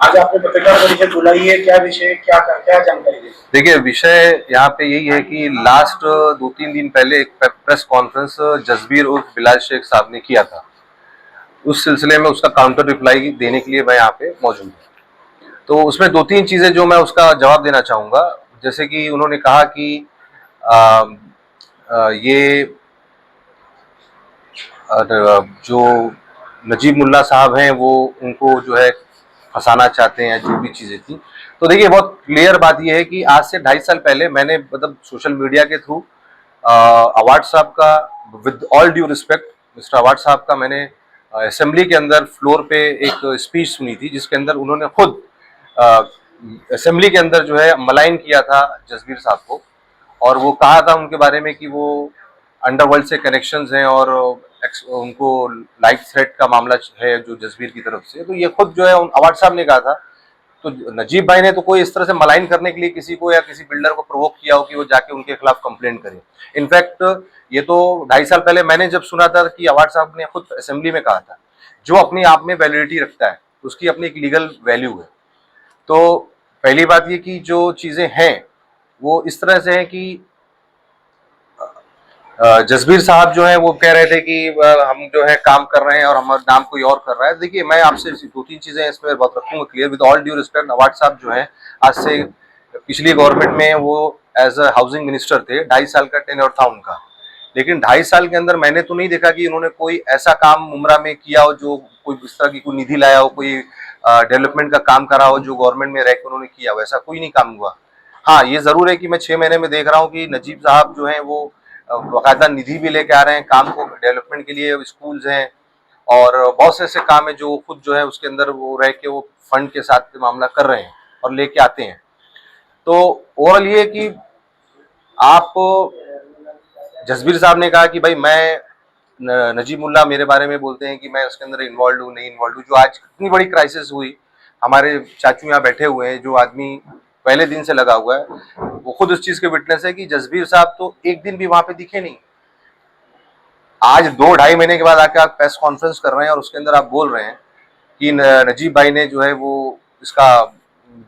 आज आपने पत्रकार परिषद बुलाई है, क्या विषय, क्या जानकारी दी? देखिए, विषय यहाँ पे यही है कि लास्ट 2-3 दिन पहले एक प्रेस कॉन्फ्रेंस जसबीर उर्फ बिलाल शेख साहब ने किया था। उस सिलसिले में उसका काउंटर रिप्लाई देने के लिए मैं यहाँ पे मौजूद हूँ। तो उसमें 2-3 चीजें जो मैं उसका जवाब देना चाहूँगा। जैसे कि उन्होंने कहा कि ये जो नजीब मुल्ला साहब हैं वो उनको जो है फंसाना चाहते हैं, जो भी चीज़ें थी। तो देखिए, बहुत क्लियर बात ये है कि आज से 2.5 साल पहले मैंने मतलब सोशल मीडिया के थ्रू अवार्ड साहब का, with all due respect, mister award साहब का मैंने असेंबली के अंदर फ्लोर पे एक स्पीच सुनी थी, जिसके अंदर उन्होंने खुद असेंबली के अंदर जो है मलाइन किया था जसबीर साहब को, और वो कहा था उनके बारे में कि वो अंडरवर्ल्ड से कनेक्शंस हैं और उनको लाइफ थ्रेट का मामला है जो जसबीर की तरफ से। तो ये खुद जो है अवार्ड साहब ने कहा था। तो नजीब भाई ने तो कोई इस तरह से मलाइन करने के लिए किसी को या किसी बिल्डर को प्रोवोक किया हो कि वो जाके उनके खिलाफ कंप्लेंट करे। इनफैक्ट ये तो 2.5 साल पहले मैंने जब सुना था कि अवार्ड साहब ने खुद असेंबली में कहा था, जो अपने आप में वैलिडिटी रखता है, उसकी अपनी एक लीगल वैल्यू है। तो पहली बात ये कि जो चीजें हैं वो इस तरह से है कि जसबीर साहब जो है वो कह रहे थे कि हम जो है काम कर रहे हैं और हमारा नाम कोई और कर रहा है। देखिए, मैं आपसे 2-3 चीजें इसमें बहुत रखूंगा clear. With all due respect, award साहब जो है आज से पिछली गवर्नमेंट में वो एज अ हाउसिंग मिनिस्टर थे। 2.5 साल का टेन्योर था उनका, लेकिन 2.5 साल के अंदर मैंने तो नहीं देखा कि उन्होंने कोई ऐसा काम मुमरा में किया हो जो कोई इस तरह की कोई निधि लाया हो, कोई डेवलपमेंट का काम करा हो जो गवर्नमेंट में रह के उन्होंने किया हो। ऐसा कोई नहीं काम हुआ। हाँ, ये जरूर है कि मैं 6 महीने में देख रहा हूँ कि नजीब साहब जो है वो बाकायदा निधि भी लेके आ रहे हैं काम को डेवलपमेंट के लिए। स्कूल्स हैं और बहुत से ऐसे काम है जो खुद जो है उसके अंदर वो रह के वो फंड के साथ मामला कर रहे हैं और लेके आते हैं। तो ओवरऑल ये कि आप, जसबीर साहब ने कहा कि भाई मैं नजीब मुल्ला मेरे बारे में बोलते हैं कि मैं उसके अंदर इन्वॉल्व हूँ, नहीं इन्वॉल्व हूँ। जो आज इतनी बड़ी क्राइसिस हुई, हमारे चाचू यहाँ बैठे हुए हैं, जो आदमी पहले दिन से लगा हुआ है, वो खुद उस चीज के विटनेस है कि जसबीर साहब तो एक दिन भी वहां पे दिखे नहीं। आज 2-2.5 महीने के बाद आके आप प्रेस कॉन्फ्रेंस कर रहे हैं और उसके अंदर आप बोल रहे हैं कि नजीब भाई ने जो है वो इसका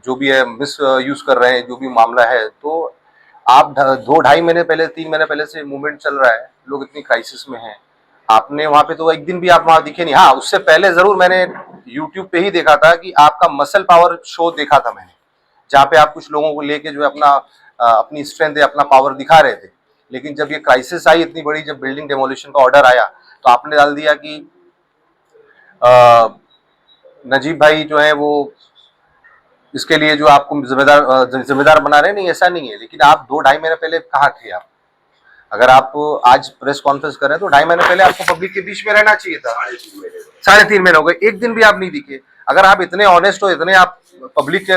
जो भी है मिस यूज कर रहे हैं, जो भी मामला है। तो आप 2-2.5 महीने पहले, 3 महीने पहले से मूवमेंट चल रहा है, लोग इतनी क्राइसिस में हैं, आपने वहां पे तो एक दिन भी आप वहां दिखे नहीं। हाँ, उससे पहले जरूर मैंने यूट्यूब पे ही देखा था कि आपका मसल पावर शो देखा था मैंने, जहाँ पे आप कुछ लोगों को लेके जो है अपना अपनी स्ट्रेंथ या अपना पावर दिखा रहे थे। लेकिन जब ये क्राइसिस आई इतनी बड़ी, जब बिल्डिंग डेमोलिशन का ऑर्डर आया, तो आपने डाल दिया कि नजीब भाई जो है वो इसके लिए जो आपको जिम्मेदार बना रहे हैं। नहीं, ऐसा नहीं है। लेकिन आप 2-2.5 महीने पहले कहाँ थे आप? अगर आप आज प्रेस कॉन्फ्रेंस कर रहे हैं तो 2.5 महीने पहले आपको पब्लिक के बीच में रहना चाहिए था। 3.5 महीने हो गए, एक दिन भी आप नहीं दिखे। अगर आप इतने ऑनेस्ट हो, इतने आप पब्लिक के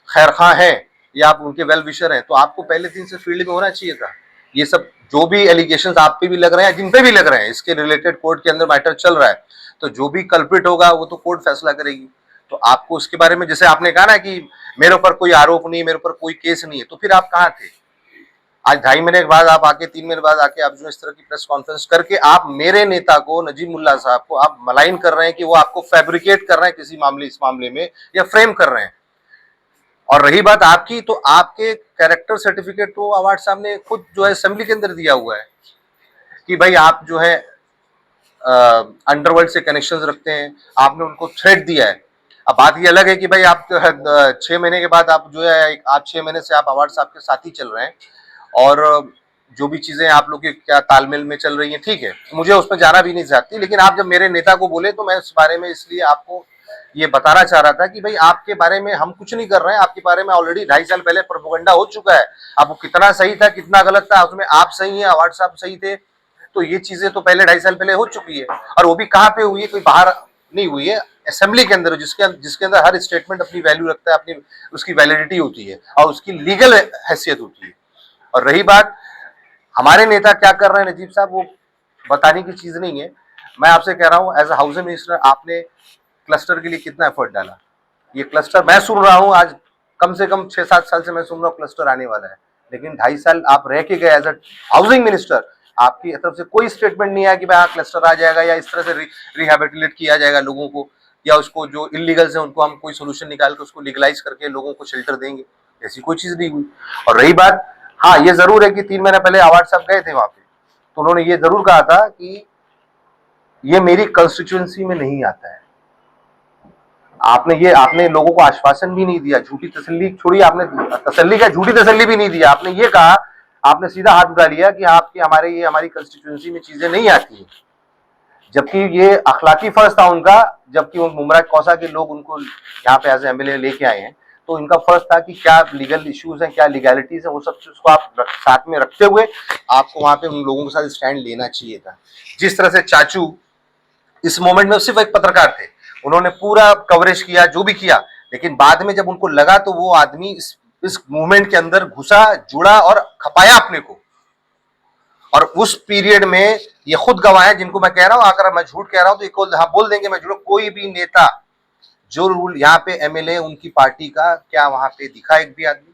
खैर खां हैं या आप उनके वेल विशर हैं, तो आपको पहले दिन से फील्ड में होना चाहिए था। ये सब जो भी एलिगेशंस आप पे भी लग रहे हैं, जिन पे भी लग रहे हैं, इसके रिलेटेड कोर्ट के अंदर मैटर चल रहा है, तो जो भी कल्प्रिट होगा वो तो कोर्ट फैसला करेगी। तो आपको उसके बारे में, जैसे आपने कहा ना कि मेरे ऊपर कोई आरोप नहीं, मेरे ऊपर कोई केस नहीं है, तो फिर आप कहाँ थे? आज 2.5 महीने के बाद आप आके, 3 महीने बाद आके आप जो इस तरह की प्रेस कॉन्फ्रेंस करके आप मेरे नेता को, नजीब मुल्ला साहब को, आप मलाइन कर रहे हैं कि वो आपको फैब्रिकेट कर रहे हैं किसी मामले, इस मामले में, या फ्रेम कर रहे हैं। और रही बात आपकी, तो आपके कैरेक्टर सर्टिफिकेट तो अवार्ड साहब ने खुद जो है असेंबली के अंदर दिया हुआ है कि भाई आप जो है अंडरवर्ल्ड से कनेक्शंस रखते हैं, आपने उनको थ्रेट दिया है। अब बात ये अलग है कि भाई आप 6 महीने के बाद आप जो है, आप 6 महीने से आप अवार्ड साहब के साथ ही चल रहे हैं और जो भी चीजें आप लोग के क्या तालमेल में चल रही हैं, ठीक है, मुझे उसमें जाना भी नहीं चाहती। लेकिन आप जब मेरे नेता को बोले तो मैं उस बारे में इसलिए आपको ये बताना चाह रहा था कि भाई आपके बारे में हम कुछ नहीं कर रहे हैं। आपके बारे में ऑलरेडी 2.5 साल पहले प्रोपेगेंडा हो चुका है। अब वो कितना सही था, कितना गलत था, उसमें आप सही हैं, अवार्ड साहब सही थे, तो ये चीजें तो पहले 2.5 साल पहले हो चुकी है। और वो भी कहाँ पे हुई है? कोई बाहर नहीं हुई है, असेंबली के अंदर, जिसके अंदर हर स्टेटमेंट अपनी वैल्यू रखता है, अपनी उसकी वैलिडिटी होती है और उसकी लीगल हैसियत होती है। और रही बात हमारे नेता क्या कर रहे हैं नजीब साहब, वो बताने की चीज नहीं है। मैं आपसे कह रहा हूँ, एज अ हाउसिंग मिनिस्टर आपने क्लस्टर के लिए कितना एफर्ट डाला? ये क्लस्टर मैं सुन रहा हूँ आज, कम से कम 6-7 साल से मैं सुन रहा हूँ क्लस्टर आने वाला है। लेकिन 2.5 साल आप रह के गए एज अ हाउसिंग मिनिस्टर, आपकी तरफ से कोई स्टेटमेंट नहीं आया कि भाई हाँ क्लस्टर आ जाएगा या इस तरह से रिहेबिलिटेट किया जाएगा लोगों को। या उसको जो इलीगल्स है उनको हम कोई सोल्यूशन निकाल के उसको लीगलाइज करके लोगों को शेल्टर देंगे, ऐसी कोई चीज नहीं हुई। और रही बात, हाँ ये जरूर है कि 3 महीने पहले अवार्ड साहब गए थे वहां पे, तो उन्होंने ये जरूर कहा था कि ये मेरी कंस्टिट्यूएंसी में नहीं आता है। आपने लोगों को आश्वासन भी नहीं दिया, झूठी तसल्ली छोड़िए, आपने तसल्ली का झूठी तसल्ली भी नहीं दिया। आपने ये कहा, आपने सीधा हाथ उठा लिया कि आपकी हमारी कंस्टिट्यूएंसी में चीजें नहीं आती है, जबकि ये अखलाकी फर्ज था उनका। जबकि वो मुमरा कौसा के लोग उनको यहाँ पे एज एमएलए लेके आए हैं, तो इनका फर्ज था कि क्या लीगल इश्यूज हैं, क्या लीगैलिटीज हैं, वो सब चीज को आप साथ में रखते हुए आपको वहां पे उन लोगों के साथ स्टैंड लेना चाहिए था। जिस तरह से चाचू इस मोमेंट में सिर्फ एक पत्रकार थे, उन्होंने पूरा कवरेज किया, जो भी किया, लेकिन बाद में जब उनको लगा तो वो आदमी इस मूवमेंट के अंदर घुसा, जुड़ा और खपाया अपने को। और उस पीरियड में ये खुद गवाह है, जिनको मैं कह रहा हूं, अगर मैं झूठ कह रहा हूं तो एक हाँ बोल देंगे मैं झूठ। कोई भी नेता जो रूल यहाँ पे एमएलए उनकी पार्टी का क्या वहां पे दिखा एक भी आदमी?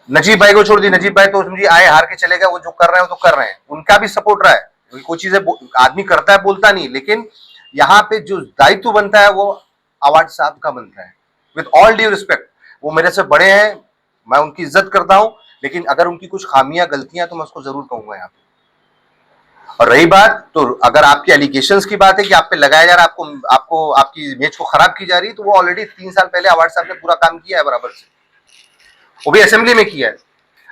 नजीब भाई को छोड़ दी, नजीब भाई तो समझिए आए हार के चले गए, वो जो कर रहे हैं वो तो कर रहे हैं, उनका भी सपोर्ट रहा है। कोई चीजें आदमी करता है बोलता नहीं, लेकिन यहाँ पे जो दायित्व बनता है वो अवार्ड साहब का बनता है। विद ऑल ड्यू रिस्पेक्ट, वो मेरे से बड़े हैं, मैं उनकी इज्जत करता हूं, लेकिन अगर उनकी कुछ खामियां गलतियां तो मैं उसको जरूर कहूंगा यहाँ पे। और रही बात, तो अगर आपकी एलिगेशंस की बात है कि आप पे लगाया जा रहा है, आपको आपकी इमेज को खराब की जा रही है, तो वो ऑलरेडी 3 साल पहले अवार्ड साहब ने पूरा काम किया है बराबर से, वो भी असेंबली में किया है।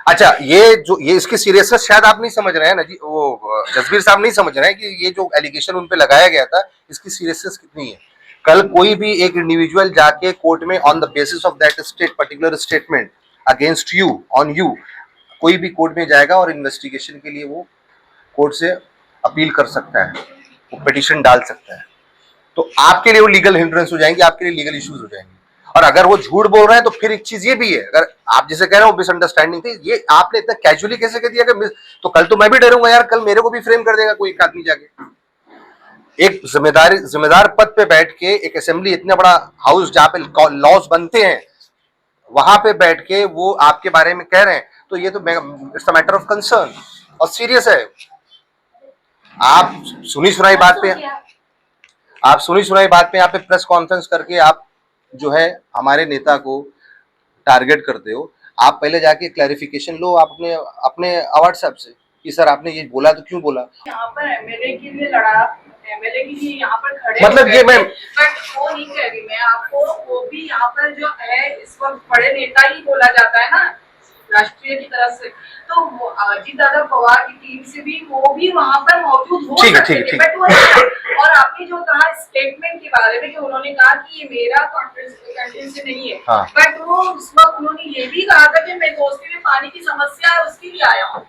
अच्छा, ये इसकी सीरियसनेस शायद आप नहीं समझ रहे हैं ना जी, वो जसबीर साहब नहीं समझ रहे हैं कि ये जो एलिगेशन उन पे लगाया गया था इसकी सीरियसनेस कितनी है। कल कोई भी एक इंडिविजुअल जाके कोर्ट में on the basis of that particular statement against you, on you, कोई भी कोर्ट में जाएगा और इन्वेस्टिगेशन के लिए वो कोर्ट से अपील कर सकता है, वो पिटीशन डाल सकता है। तो आपके लिए वो लीगल हिंड्रेंस हो जाएंगे, आपके लिए लीगल इश्यूज हो जाएंगे। और अगर वो झूठ बोल रहे हैं तो फिर एक चीज ये भी है, अगर आप जैसे कह रहे हो मिसअंडरस्टैंडिंग थी, ये आपने इतना कैजुअली कैसे कह दिया कि तो कल तो मैं भी डरूंगा यार, कल मेरे को भी फ्रेम कर देगा कोई एक आदमी जाके। एक जिम्मेदार पद पे बैठ के, एक असेंबली इतना बड़ा हाउस जहां पे लॉज बनते हैं, वहां पे बैठ के वो आपके बारे में कह रहे हैं, तो ये तो it's a matter of concern और सीरियस है। आप सुनी सुनाई बात पे यहाँ पे प्रेस कॉन्फ्रेंस करके आप जो है हमारे नेता को टारगेट करते हो। आप पहले जाके क्लैरिफिकेशन लो आप अपने अवार्ड साहब से कि सर आपने ये बोला तो क्यों बोला। यहाँ पर एमएलए के लिए लड़ा, एमएलए के लिए यहाँ पर खड़े, मतलब ये मैं बट वो नहीं कह रही मैं आपको, वो भी यहाँ पर जो है इस वक्त बड़े नेता ही बोला जाता है ना राष्ट्रीय की तरफ से, तो अजीत दादा पवार की टीम से भी वो भी वहाँ पर मौजूद हो सकते थे, बट वो और आपने जो कहा स्टेटमेंट के बारे में कि उन्होंने कहा कि ये मेरा कॉन्फिडेंस नहीं है, हाँ। बट वो उस वक्त उन्होंने ये भी कहा था कि मैं दोस्ती में पानी की समस्या है उसके लिए आया हूँ।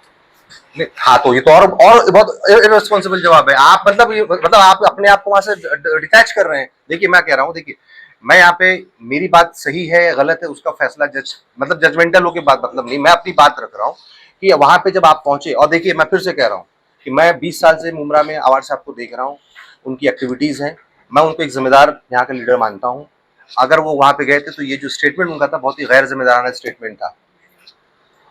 हाँ, तो ये तो और बहुत इररिस्पांसिबल जवाब है। आप मतलब आप अपने आप को वहां से डिटैच कर रहे हैं। देखिए मैं कह रहा हूँ, देखिए मैं यहाँ पे मेरी बात सही है गलत है उसका फैसला जजमेंटल होकर बात मतलब नहीं, मैं अपनी बात रख रहा हूँ कि वहां पे जब आप पहुंचे, और देखिए मैं फिर से कह रहा हूँ कि मैं 20 साल से मुमरा में अवार्ड साहब को देख रहा हूँ, उनकी एक्टिविटीज हैं, मैं उनको एक जिम्मेदार यहाँ का लीडर मानता हूँ। अगर वो वहां पे गए थे तो ये जो स्टेटमेंट उनका था बहुत ही गैर जिम्मेदाराना स्टेटमेंट था,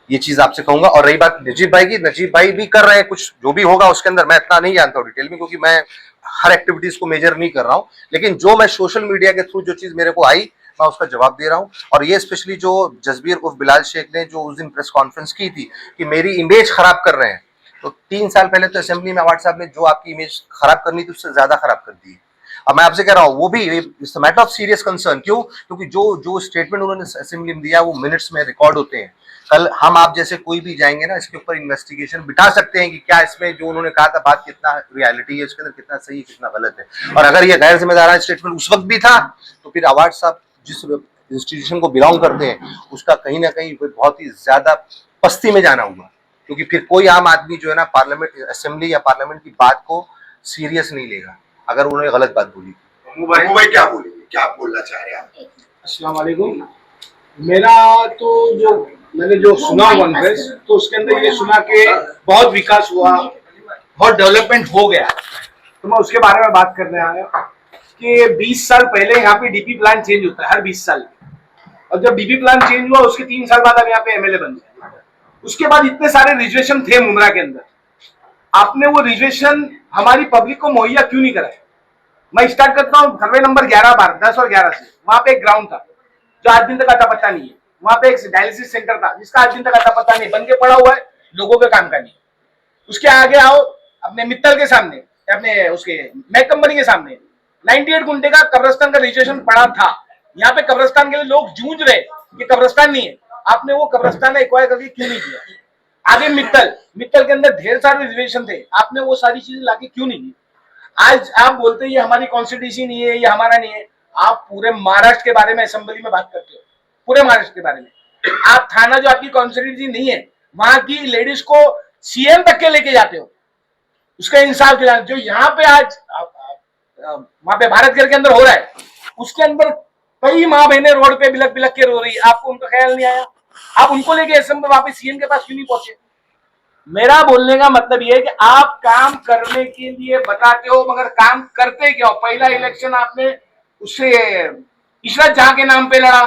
ये चीज आपसे कहूंगा। और रही बात नजीब भाई की, नजीब भाई भी कर रहे हैं कुछ, जो भी होगा उसके अंदर मैं इतना नहीं जानता हूँ डिटेल में, क्योंकि मैं हर एक्टिविटीज को मेजर नहीं कर रहा हूँ, लेकिन जो मैं सोशल मीडिया के थ्रू जो चीज मेरे को आई मैं उसका जवाब दे रहा हूँ। और ये स्पेशली जो जसबीर उर्फ बिलाल शेख ने जो उस दिन प्रेस कॉन्फ्रेंस की थी कि मेरी इमेज खराब कर रहे हैं, तो 3 साल पहले तो असेंबली में अवार्ड साहब ने जो आपकी इमेज खराब करनी थी उससे ज्यादा खराब कर दी। अब मैं आपसे कह रहा हूँ वो भी it's matter of serious concern. क्यों? क्योंकि जो स्टेटमेंट उन्होंने असेंबली में दिया वो मिनट्स में रिकॉर्ड होते हैं। कल हम आप जैसे कोई भी जाएंगे ना, इसके ऊपर इन्वेस्टिगेशन बिठा सकते हैं कि क्या इसमें जो उन्होंने कहा था बात कितना रियलिटी है, इसके अंदर कितना सही कितना गलत है। और अगर ये गैर जिम्मेदाराना स्टेटमेंट उस वक्त भी था तो फिर अवार्ड साहब जिस इंस्टीट्यूशन को बिलोंग करते हैं उसका कहीं ना कहीं बहुत ही ज्यादा पस्ती में जाना होगा, क्योंकि फिर कोई आम आदमी जो है ना पार्लियामेंट असेंबली या पार्लियामेंट की बात को सीरियस नहीं लेगा अगर उन्होंने गलत बात बोली। भाई क्या बोलेंगे, क्या बोलना चाह रहे हैं आप? अस्सलाम वालेकुम। मेरा तो मैंने जो सुना कॉन्फ्रेंस, तो उसके अंदर ये सुना कि बहुत विकास हुआ, बहुत डेवलपमेंट हो गया, तो मैं उसके बारे में बात करने आया कि 20 साल पहले यहाँ पे डीपी प्लान चेंज होता है हर 20 साल में, और जब डीपी प्लान चेंज हुआ उसके 3 साल बाद अब यहाँ पे एमएलए बन गए। उसके बाद इतने सारे रिजर्वेशन थे मुमरा के अंदर, आपने वो रिजर्वेशन हमारी पब्लिक को मुहैया क्यों नहीं कराए? मैं स्टार्ट करता हूँ सर्वे नंबर 11, 12, 10 और 11 से। वहां पे एक ग्राउंड था जो आज दिन तक अता पता नहीं है। वहां पे एक डायलिसिस सेंटर था जिसका आज दिन तक अता पता नहीं, बन के पड़ा हुआ है, लोगों के काम का नहीं। उसके आगे आओ अपने मित्तल के सामने, अपने उसके मैक कंपनी के सामने 98 गुंठे का कब्रिस्तान का रजिस्ट्रेशन पड़ा था। यहाँ पे कब्रिस्तान के लिए लोग जूझ रहे कि कब्रिस्तान नहीं है, आपने वो कब्रिस्तान एक्वायर करके क्यों नहीं किया? आगे मित्तल के अंदर ढेर सारे रिजर्वेशन थे, आपने वो सारी चीजें लाके क्यों नहीं की? आज आप बोलते हैं ये हमारी कॉन्स्टिट्यूशन नहीं है, ये हमारा नहीं है। आप पूरे महाराष्ट्र के बारे में असेंबली में बात करते हो, पूरे महाराष्ट्र के बारे में। आप थाना जो आपकी कॉन्स्टिट्यूशन नहीं है, वहां की लेडीज को सीएम तक के लेके जाते हो, उसका इंसाफ दिलाना। जो यहाँ पे आज वहां पे भारत घर के अंदर हो रहा है, उसके अंदर कई माँ बहने रोड पे बिलक बिलक के रो रही है, आपको उनका ख्याल नहीं आया? आप उनको लेके असेंबली वहां पे सीएम के पास क्यों नहीं पहुंचे? मेरा बोलने का मतलब ये है कि आप काम करने के लिए बताते हो मगर काम करते क्या हो? पहला इलेक्शन आपने उससे इशरत जहां के नाम पे लड़ा,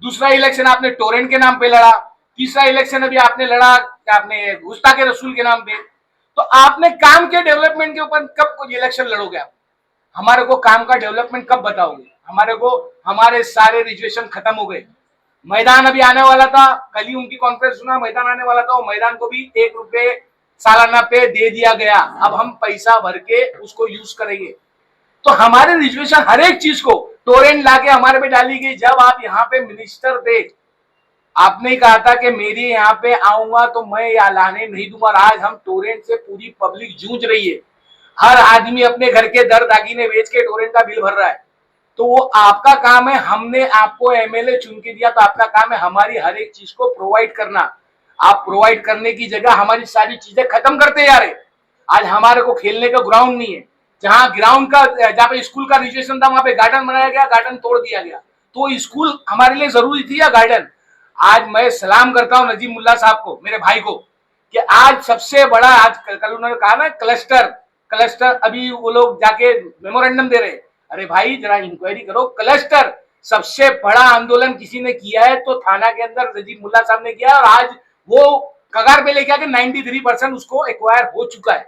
दूसरा इलेक्शन आपने टोरेंट के नाम पे लड़ा, तीसरा इलेक्शन अभी आपने लड़ा आपने गुस्ताखे रसूल के नाम पे। तो आपने काम के डेवलपमेंट के ऊपर कब इलेक्शन लड़ोगे आप? हमारे को काम का डेवलपमेंट कब बताओगे? हमारे को हमारे सारे रिजर्वेशन खत्म हो गए। मैदान अभी आने वाला था, कल ही उनकी कॉन्फ्रेंस सुना, मैदान आने वाला था, वो मैदान को भी 1 रुपए सालाना पे दे दिया गया। अब हम पैसा भर के उसको यूज करेंगे। तो हमारे रिजर्वेशन हर एक चीज को टोरेंट लाके हमारे पे डाली गई। जब आप यहाँ पे मिनिस्टर थे, आपने कहा था कि मेरी यहाँ पे आऊंगा तो मैं यहाँ लाने नहीं दूंगा। आज हम टोरेंट से पूरी पब्लिक जूझ रही है, हर आदमी अपने घर के दर दागिने बेच के टोरेंट का बिल भर रहा है। तो वो आपका काम है, हमने आपको एमएलए चुन के दिया तो आपका काम है हमारी हर एक चीज को प्रोवाइड करना। आप प्रोवाइड करने की जगह हमारी सारी चीजें खत्म करते जा रहे। आज हमारे को खेलने का ग्राउंड नहीं है, जहां ग्राउंड का जहां पे स्कूल का रजिस्ट्रेशन था वहां पे गार्डन बनाया गया, गार्डन तोड़ दिया गया। तो स्कूल हमारे लिए जरूरी थी या गार्डन? आज मैं सलाम करता हूं नजीब मुल्ला साहब को, मेरे भाई को, कि आज सबसे बड़ा, आज कल उन्होंने कहा ना क्लस्टर, अभी वो लोग जाके मेमोरेंडम दे रहे। अरे भाई जरा इंक्वायरी करो, क्लस्टर सबसे बड़ा आंदोलन किसी ने किया है तो थाना के अंदर नजीब मुल्ला साहब ने किया, और आज वो कगार पे लेके आके 93% उसको एक्वायर हो चुका है।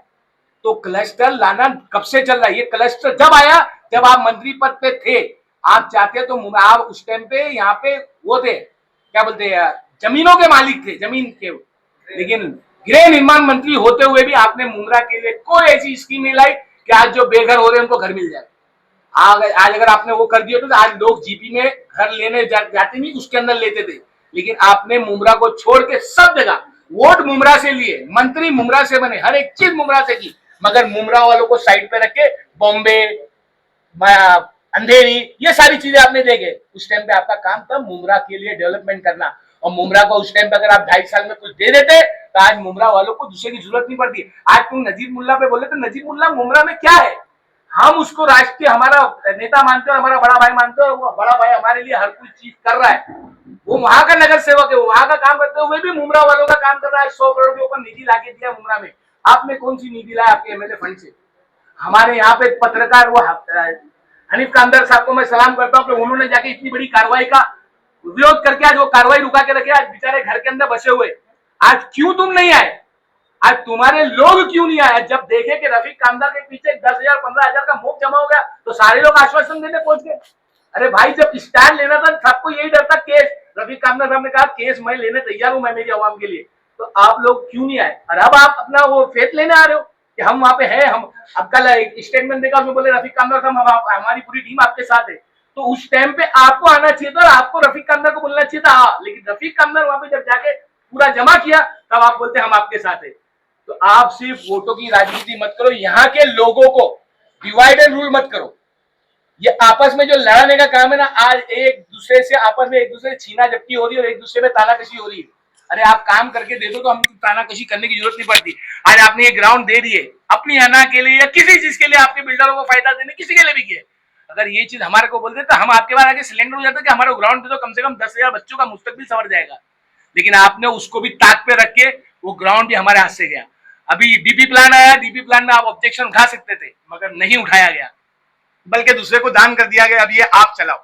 तो क्लस्टर लाना कब से चल रहा है? ये क्लस्टर जब आया जब आप मंत्री पद पे थे, आप चाहते तो आप उस टाइम पे यहाँ पे वो थे, क्या बोलते हैं, जमीनों के मालिक थे, जमीन के। लेकिन गृह निर्माण मंत्री होते हुए भी आपने मुंद्रा के लिए कोई ऐसी स्कीम नहीं लाई कि आज जो बेघर हो रहे हैं उनको घर मिल जाए। आज अगर आपने वो कर दिया तो आज लोग जीपी में घर लेने जाते नहीं, उसके अंदर लेते थे। लेकिन आपने मुंद्रा को छोड़ के सब जगह वोट मुंद्रा से लिए, मंत्री मुंद्रा से बने, हर एक चीज मुंद्रा से की, मगर मुंद्रा वालों को साइड पे रख के बॉम्बे, अंधेरी, ये सारी चीजें आपने देखे। उस टाइम पे आपका काम था मुंद्रा के लिए डेवलपमेंट करना, और मुंद्रा को उस टाइम पे अगर आप 2.5 साल में कुछ दे देते तो आज मुंद्रा वालों को दूसरे की जरूरत नहीं पड़ती। आज तुम नजीब मुल्ला पे बोले तो नजीब मुल्ला मुंद्रा में क्या है? हम उसको राष्ट्रीय हमारा नेता मानते हो, हमारा बड़ा भाई मानते हो, वो बड़ा भाई हमारे लिए हर कोई चीज कर रहा है। वो वहां का नगर सेवक है, वो वहां का काम करते हुए भी मुंद्रा वालों का काम कर रहा है। 100 करोड़ के ऊपर निधि लाके दिया मुंद्रा में। आपने कौन सी निधि लाया आपके एमएलए फंड से? हमारे यहाँ पे पत्रकार वो हनीफ कामदार साहब को मैं सलाम करता हूँ कि उन्होंने जाके इतनी बड़ी कार्रवाई का विरोध करके आज वो कार्रवाई रुका के रखे। आज बेचारे घर के अंदर बसे हुए, आज क्यों तुम नहीं आए? आज तुम्हारे लोग क्यों नहीं आए? जब देखे कि रफीक कामदार के पीछे 10,000 15,000 का मुफ्त जमा हो गया तो सारे लोग आश्वासन देने पहुंच गए। अरे भाई जब स्टैंड लेना था सबको यही डर था केस। रफीक कामदार साहब ने कहा केस मैं लेने तैयार हूं, मैं मेरी आवाम के लिए। तो आप लोग क्यों नहीं आए? और अब आप अपना वो फेथ लेने आ रहे हो कि हम वहां पे हैं। हम अब कल एक स्टेटमेंट देखा, उसमें बोले रफीक कामदार साहब हमारी पूरी टीम आपके साथ है। तो उस टाइम पे आपको आना चाहिए था और आपको रफीक कामदार को बोलना चाहिए था हाँ, लेकिन रफीक कामदार वहां पे जब जाके पूरा जमा किया तब आप बोलते हम आपके साथ है। तो आप सिर्फ वोटों की राजनीति मत करो, यहाँ के लोगों को डिवाइड एंड रूल मत करो। ये आपस में जो लड़ने का काम है ना, आज एक दूसरे से आपस में एक दूसरे से छीना झपटी हो रही है और एक दूसरे में तानाकशी हो रही है। अरे आप काम करके दे दो तो हमको तानाकशी करने की जरूरत नहीं पड़ती। आज आपने ये ग्राउंड दे दिए अपनी अना के लिए या किसी चीज के लिए, आपके बिल्डरों को फायदा देने किसी के लिए भी किए। अगर ये चीज हमारे को बोलते तो हम आपके बाद आगे सिलेंडर हो जाता कि हमारा ग्राउंड दे दो, कम से कम 10,000 बच्चों का मुस्तकबिल संवर जाएगा। लेकिन आपने उसको भी ताक पे रख के वो ग्राउंड भी हमारे हाथ से गया। अभी डीपी प्लान आया, डीपी प्लान में आप ऑब्जेक्शन उठा सकते थे मगर नहीं उठाया गया, बल्कि दूसरे को दान कर दिया गया। अब ये आप चलाओ।